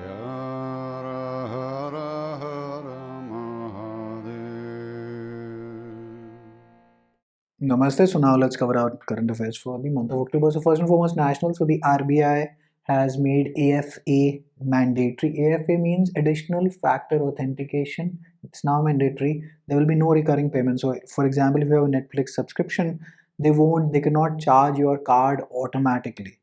Jaya Hara Hara Mahadev. Namaste. So now let's cover our current affairs for the month of October. So first and foremost, national. So the RBI has made AFA mandatory. AFA means additional factor authentication. It's now mandatory. There will be no recurring payment. So for example, if you have a Netflix subscription, they cannot charge your card automatically.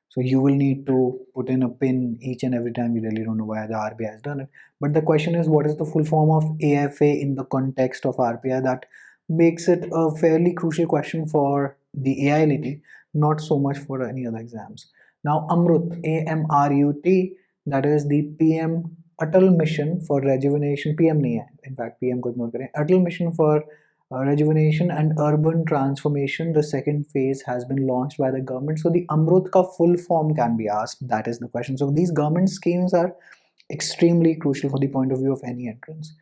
So you will need to put in a pin each and every time. We really don't know why the RBI has done it. But the question is, what is the full form of AFA in the context of RBI? That makes it a fairly crucial question for the AILT, not so much for any other exams. Now, AMRUT, AMRUT, that is the PM Atal Mission for Rejuvenation. PM nahi hai. In fact, PM को ignore करें. Atal Mission for Rejuvenation and Urban Transformation, the second phase has been launched by the government. So the Amrut ka full form can be asked. That is the question. So these government schemes are extremely crucial for the point of view of any entrance.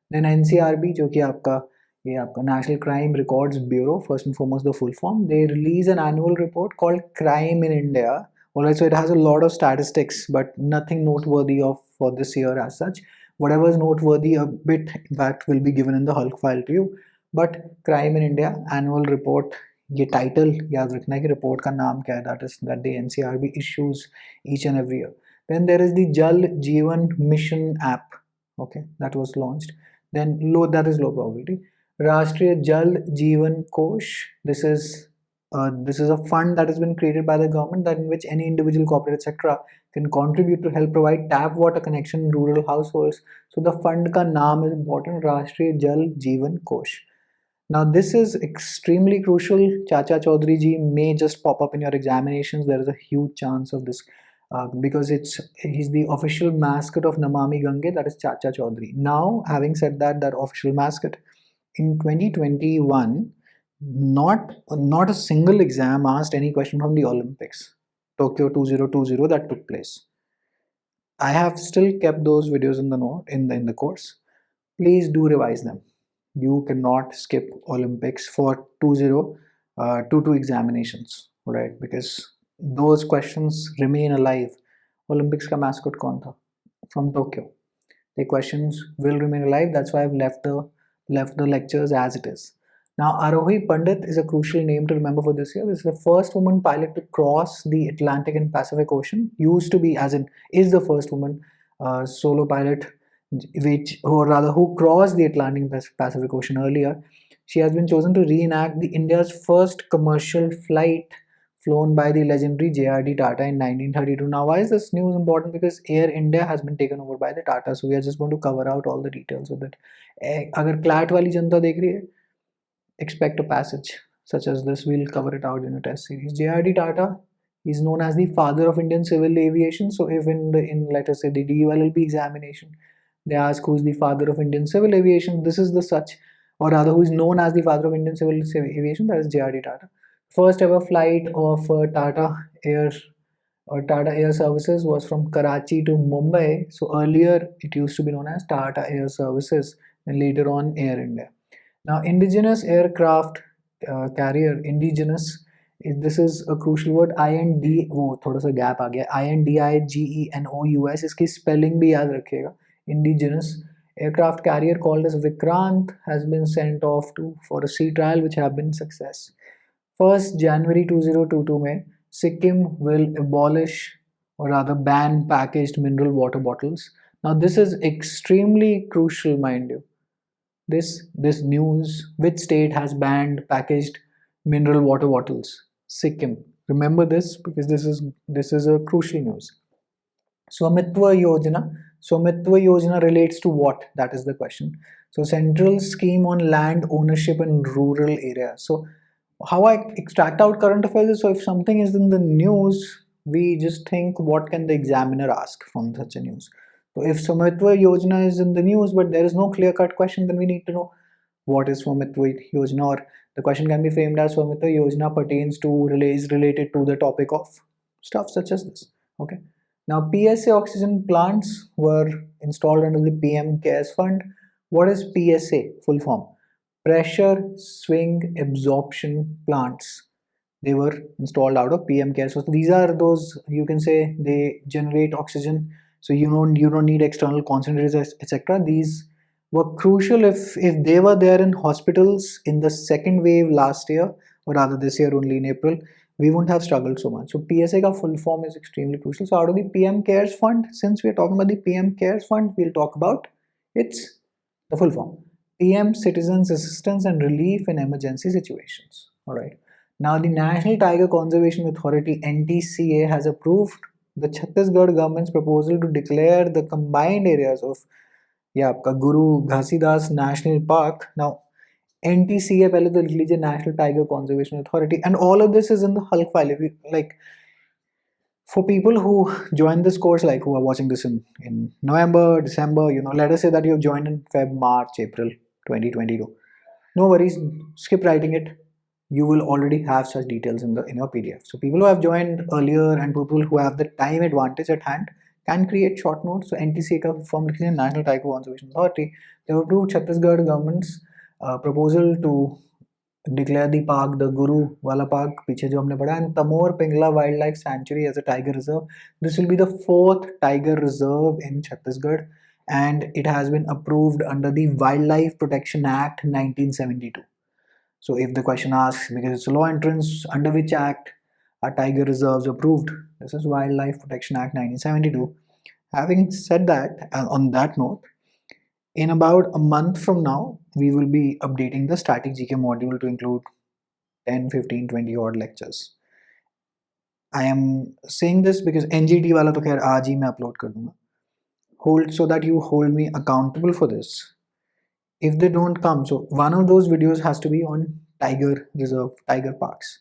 Then NCRB, जो कि आपका National Crime Records Bureau, first and foremost the full form, they release an annual report called Crime in India. Alright, so it has a lot of statistics, but nothing noteworthy of for this year as such. Whatever is noteworthy, a bit in fact will be given in the Hulk file to you. But crime in India annual report, ये title याद रखना है कि report का नाम क्या है. That is that the NCRB issues each and every year. Then there is the Jal Jeevan mission app. Okay, that was launched. Then low, that is low probability. Rashtriya Jal जीवन कोश, this is a fund that has been created by the government, that in which any individual, corporate, etc. can contribute to help provide tap water connection in rural households. So the fund ka naam is important, Rashtriya Jal Jeevan Kosh. Now this is extremely crucial. Chacha Chaudhary ji may just pop up in your examinations. There is a huge chance of this because he's the official mascot of Namami Gange, that is Chacha Chaudhary. Now, having said that, that official mascot, in 2021, not a single exam asked any question from the Olympics, Tokyo 2020, that took place. I have still kept those videos in the note in the course. Please do revise them. You cannot skip Olympics for 2022 examinations, right? Because those questions remain alive. Olympics ka mascot kaun tha? From Tokyo. The questions will remain alive. That's why I've left the lectures as it is. Now, Arohi Pandit is a crucial name to remember for this year. This is the first woman pilot to cross the Atlantic and Pacific Ocean. Used to be, as in, is the first woman solo pilot, who crossed the Atlantic and Pacific Ocean earlier. She has been chosen to reenact the India's first commercial flight flown by the legendary JRD Tata in 1932. Now, why is this news important? Because Air India has been taken over by the Tata, so we are just going to cover out all the details of it. अगर CLAT वाली जनता देख रही है, expect a passage such as this. We'll cover it out in a test series. JRD Tata is known as the father of Indian civil aviation. So if in let us say the DULLB examination, they ask who is the father of Indian civil aviation, this is the such, or rather who is known as the father of Indian civil aviation, that is JRD Tata. First ever flight of Tata Air Services was from Karachi to Mumbai. So earlier it used to be known as Tata Air Services and later on Air India. Now, indigenous aircraft carrier, indigenous, this is a crucial word. IND, वो थोड़ा सा gap आ गया. INDIGENOUS, इसकी spelling भी याद रखिएगा. Indigenous aircraft carrier called as Vikrant has been sent off for a sea trial, which have been success. 1st January 2022 में Sikkim will abolish, or rather ban, packaged mineral water bottles. Now this is extremely crucial, mind you. This news, which state has banned packaged mineral water bottles? Sikkim. Remember this, because this is a crucial news. Swamitwa Yojana relates to what? That is the question. So central scheme on land ownership in rural areas. So how I extract out current affairs is, so if something is in the news, we just think what can the examiner ask from such a news. So if Swamitwa Yojana is in the news but there is no clear-cut question, then we need to know what is Swamitwa Yojana, or the question can be framed as Swamitwa Yojana pertains to, is related to the topic of stuff such as this. Okay. Now PSA oxygen plants were installed under the PM CARES fund. What is PSA full form? Pressure swing absorption plants. They were installed out of PM CARES. So these are those, you can say, they generate oxygen So you don't need external concentrators, etc. These were crucial if they were there in hospitals in the second wave last year, or rather this year only in April, we wouldn't have struggled so much. So PSA ka full form is extremely crucial. So out of the PM Cares Fund, since we're talking about the PM Cares Fund, we'll talk about its the full form. PM Citizens Assistance and Relief in Emergency Situations. All right. Now the National Tiger Conservation Authority NTCA has approved the Chhattisgarh government's proposal to declare the combined areas of आपका गुरु Ghasidas national park. Now NTCA पहले तो लिख लीजिए, national tiger conservation authority, and all of this is in the Hulk file. Like for people who join this course, like who are watching this in November, December, let us say that you've joined in Feb, March, April 2022. No worries, skip writing it. You will already have such details in your PDF. So people who have joined earlier and people who have the time advantage at hand can create short notes. So NTCA का form लिख लीजिए, National Tiger Conservation Authority. They have approved Chhattisgarh government's proposal to declare the park, the Guru wala park पीछे जो हमने पढ़ा, and Tamor Pingla Wildlife Sanctuary as a tiger reserve. This will be the 4th tiger reserve in Chhattisgarh, and it has been approved under the Wildlife Protection Act 1972. So if the question asks, because it's a law entrance, under which act are tiger reserves approved? This is Wildlife Protection Act 1972. Having said that, and on that note, in about a month from now, we will be updating the static GK module to include 10, 15, 20 odd lectures. I am saying this because NGT वाला तो खैर आज ही मैं upload कर दूंगा. So that you hold me accountable for this. If they don't come, so one of those videos has to be on tiger reserve, tiger parks.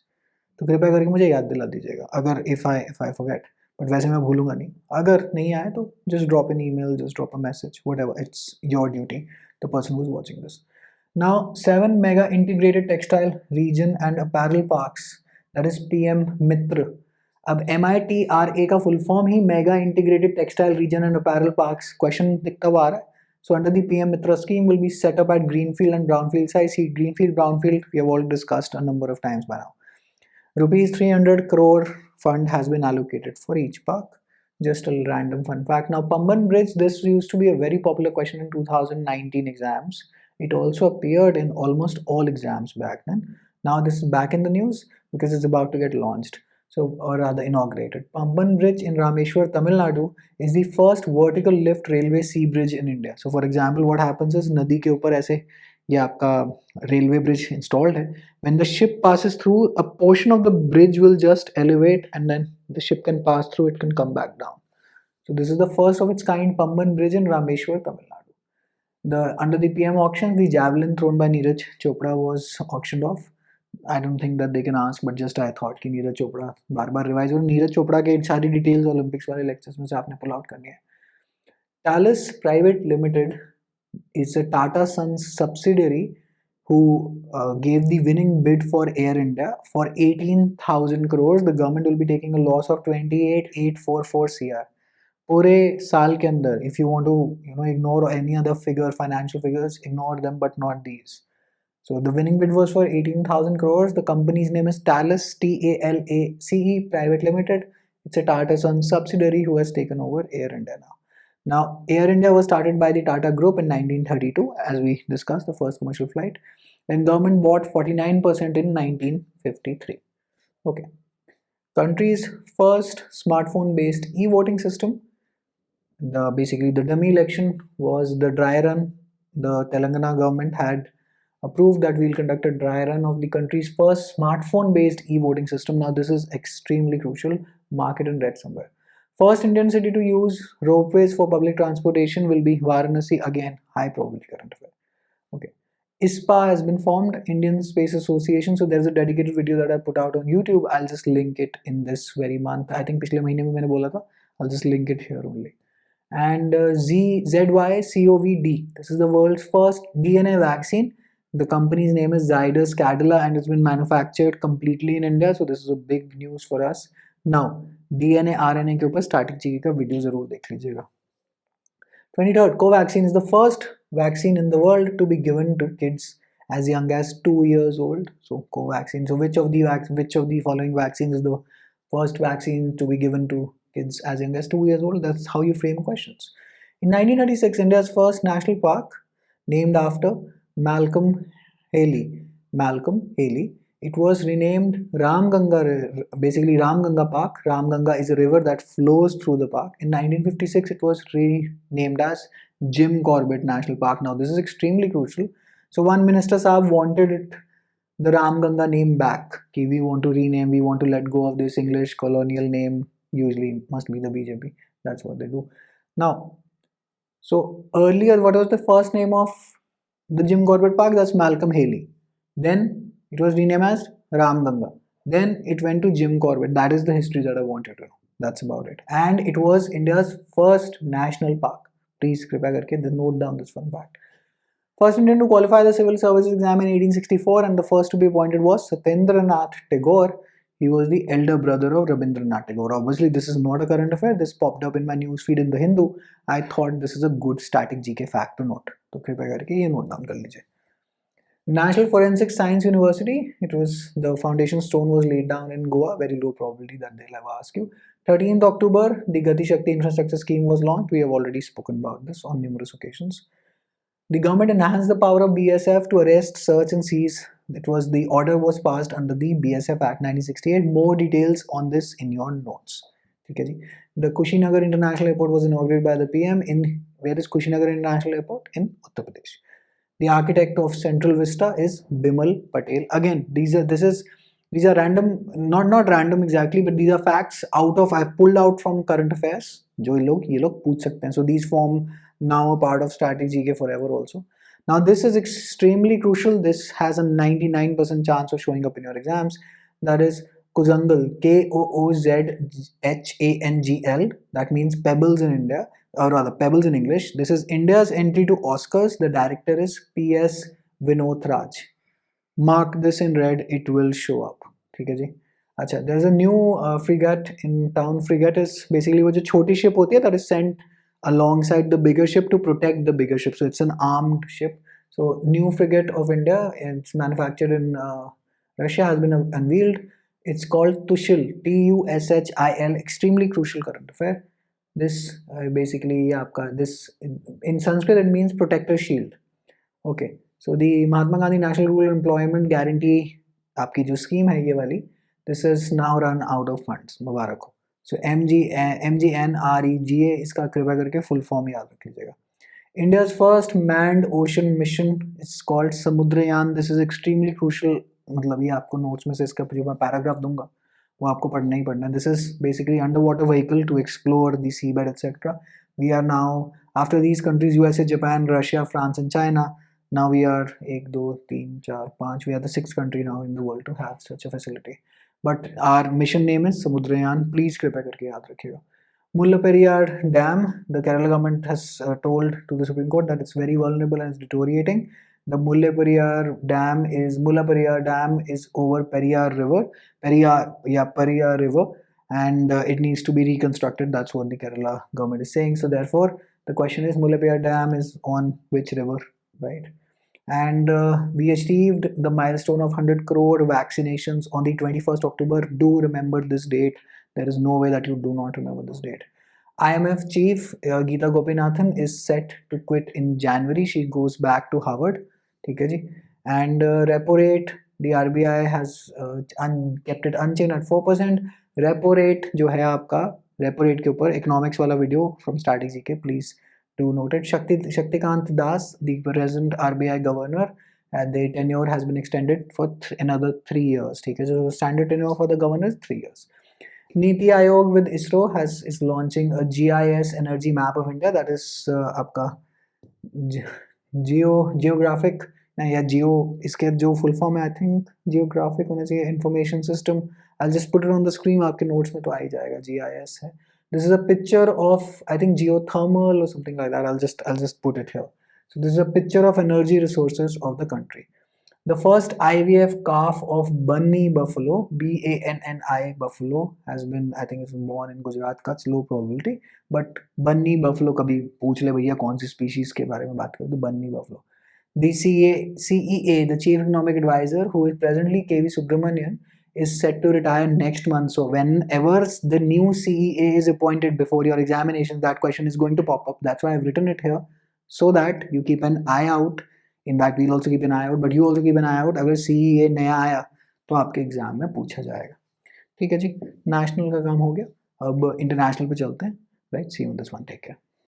तो कृपया करके मुझे याद दिला दीजिएगा अगर if I forget. But वैसे मैं भूलूंगा नहीं. अगर नहीं आए तो just drop an email, just drop a message, whatever. It's your duty, the person who's watching this. Now, 7 mega integrated textile region and apparel parks, that is PM Mitra. अब MITRA का full form he Mega Integrated Textile Region and Apparel Parks. Question दिखता हुआ आ रहा है. So under the PM Mitra scheme will be set up at Greenfield and Brownfield sites. See, Greenfield, Brownfield, we have already discussed a number of times by now. Rupees 300 crore fund has been allocated for each park. Just a random fun fact. Now, Pamban Bridge, this used to be a very popular question in 2019 exams. It also appeared in almost all exams back then. Now this is back in the news because it's about to get launched. So, or rather inaugurated. Pamban Bridge in Rameshwar, Tamil Nadu is the first vertical lift railway sea bridge in India. So for example, what happens is नदी के ऊपर ऐसे ये आपका railway bridge installed है. When the ship passes through, a portion of the bridge will just elevate and then the ship can pass through, it can come back down. So this is the first of its kind Pamban Bridge in Rameshwar, Tamil Nadu. Under the PM auction, the javelin thrown by Neeraj Chopra was auctioned off. I don't think that they can ask, but just I thought कि नीरज चोपड़ा बार-बार revise हो. नीरज चोपड़ा के सारी details Olympics वाले lectures में से आपने pull out करनी है. Thales Private Limited is a Tata Sons subsidiary who gave the winning bid for Air India for 18,000 crores. The government will be taking a loss of 28,844 crore. पूरे साल के अंदर, if you want to ignore any other figure, financial figures, ignore them, but not these. So the winning bid was for 18,000 crores. The company's name is Thales, TALACE Private Limited. It's a Tata Sons subsidiary who has taken over Air India now. Now, Air India was started by the Tata Group in 1932, as we discussed, the first commercial flight. Then government bought 49% in 1953. Okay. Country's first smartphone-based e-voting system. Basically, the dummy election was the dry run. The Telangana government had approved that we'll conduct a dry run of the country's first smartphone-based e-voting system. Now, this is extremely crucial. Mark it in red somewhere. First Indian city to use ropeways for public transportation will be Varanasi. Again, high probability current affair. Okay. ISPA has been formed, Indian Space Association. So there's a dedicated video that I put out on YouTube. I'll just link it in this very month. I think पिछले महीने में मैंने बोला था. I'll just link it here only. And ZYCOVD. This is the world's first DNA vaccine. The company's name is Zydus Cadila and it's been manufactured completely in India. So this is a big news for us. Now, DNA RNA के ऊपर static GK का video जरूर देख लीजिएगा. 23rd, Covaxin is the first vaccine in the world to be given to kids as young as 2 years old. So Covaxin. So which of the following vaccines is the first vaccine to be given to kids as young as 2 years old. That's how you frame questions. In 1936, India's first national park, named after Malcolm Haley. Malcolm Haley. It was renamed Ram Ganga, basically Ram Ganga Park. Ram Ganga is a river that flows through the park. In 1956, it was renamed as Jim Corbett National Park. Now, this is extremely crucial. So, one minister Saab wanted it, the Ram Ganga name back. Ki we want to rename, we want to let go of this English colonial name. Usually, must be the BJP. That's what they do. Now, so earlier, what was the first name of the Jim Corbett Park? That's Malcolm Haley. Then it was renamed as Ram Ganga. Then it went to Jim Corbett. That is the history that I wanted to know. That's about it. And it was India's first national park. Please, कृपया करके note down this fun fact. First Indian to qualify the civil services exam in 1864, and the first to be appointed was Satyendranath Tagore. He was the elder brother of Rabindranath Tagore. Obviously, this is not a current affair. This popped up in my newsfeed in the Hindu. I thought this is a good static GK fact to note. तो कृपया करके ये note down कर लीजिए. National Forensic Science University. It was the foundation stone was laid down in Goa. Very low probability that they'll ever ask you. 13th October, the Gati Shakti infrastructure scheme was launched. We have already spoken about this on numerous occasions. The government enhanced the power of BSF to arrest, search, and seize. The order was passed under the BSF Act 1968. More details on this in your notes. Okay, the Kushinagar International Airport was inaugurated by the PM in where is Kushinagar International Airport? In Uttar Pradesh. The architect of Central Vista is Bimal Patel. Again, these are random, not random exactly, but these are facts I've pulled out from current affairs. जो ये लोग पूछ सकते हैं. So these form now a part of strategy GK forever also. Now this is extremely crucial. This has a 99% chance of showing up in your exams. That is Koozangl, Koozhangl. That means pebbles in India, or rather pebbles in English. This is India's entry to Oscars. The director is P.S. Vinod Raj. Mark this in red, it will show up. ठीक है जी. अच्छा, there's a new frigate in town. Frigate is basically वो जो छोटी ship होती है that is sent alongside the bigger ship to protect the bigger ship. So it's an armed ship. So new frigate of India, it's manufactured in Russia, has been unveiled. It's called Tushil, Tushil. Extremely crucial current affair. This basically this in Sanskrit it means protector shield. Okay. So the Mahatma Gandhi National Rural Employment Guarantee आपकी जो scheme है ये वाली, this is now run out of funds. मुबारक हो. So MGNREGA इसका कृपया करके full form याद रख लीजिएगा. India's first manned ocean mission is called Samudrayan. This is extremely crucial. मतलब ये आपको notes में से इसका जो मैं paragraph दूंगा वो आपको पढ़ना ही पढ़ना है. This is basically underwater vehicle to explore the seabed, etc. We are now, after these countries, USA, Japan, Russia, France, and China, now we are 1, 2, 3, 4, 5. We are the 6th country now in the world to have such a facility. But our mission name is Samudrayan. Please कृपया करके याद रखिएगा. Mullaperiyar Dam, the Kerala government has told to the Supreme Court that it's very vulnerable and it's deteriorating. The Mullaperiyar Dam is over Periyar River, Periyar River, and it needs to be reconstructed. That's what the Kerala government is saying. So therefore, the question is Mullaperiyar Dam is on which river, right? And we achieved the milestone of 100 crore vaccinations on the 21st October. Do remember this date. There is no way that you do not remember this date. IMF chief Geeta Gopinathan is set to quit in January. She goes back to Harvard. ठीक है जी. And repo rate, the RBI has kept it unchanged at 4%. Repo rate जो है आपका repo rate के ऊपर economics वाला video from Static GK, please do note it. Shaktikant Das, the present RBI governor, the tenure has been extended for another 3 years. ठीक है, so the standard tenure for the governor is 3 years. Niti Aayog with ISRO is launching a GIS energy map of India. That is आपका geographic या जियो, इसके जो full form है I think geographic होना चाहिए, information system. I just put it on the screen, आपके notes में तो आ ही जाएगा. GIS है. This is a picture of, I think, geothermal or something like that. I'll just put it here. So this is a picture of energy resources of the country. The first IVF calf of Bunny buffalo, BANNI buffalo, has been, I think, it's born in Gujarat. That's low probability. But Bunny buffalo, कभी पूछ ले भैया कौन सी species के बारे में बात करें तो Bunny buffalo. The CEA, the Chief Economic Advisor, who is presently KV Subramanian, is set to retire next month. So whenever the new CEA is appointed before your examination, that question is going to pop up. That's why I've written it here, so that you keep an eye out. In fact, we'll also keep an eye out, but you also keep an eye out. अगर CEA नया आया तो आपके exam में पूछा जाएगा. ठीक है जी, नेशनल का काम हो गया. अब इंटरनेशनल पे चलते हैं. Right, see you on this one, take care.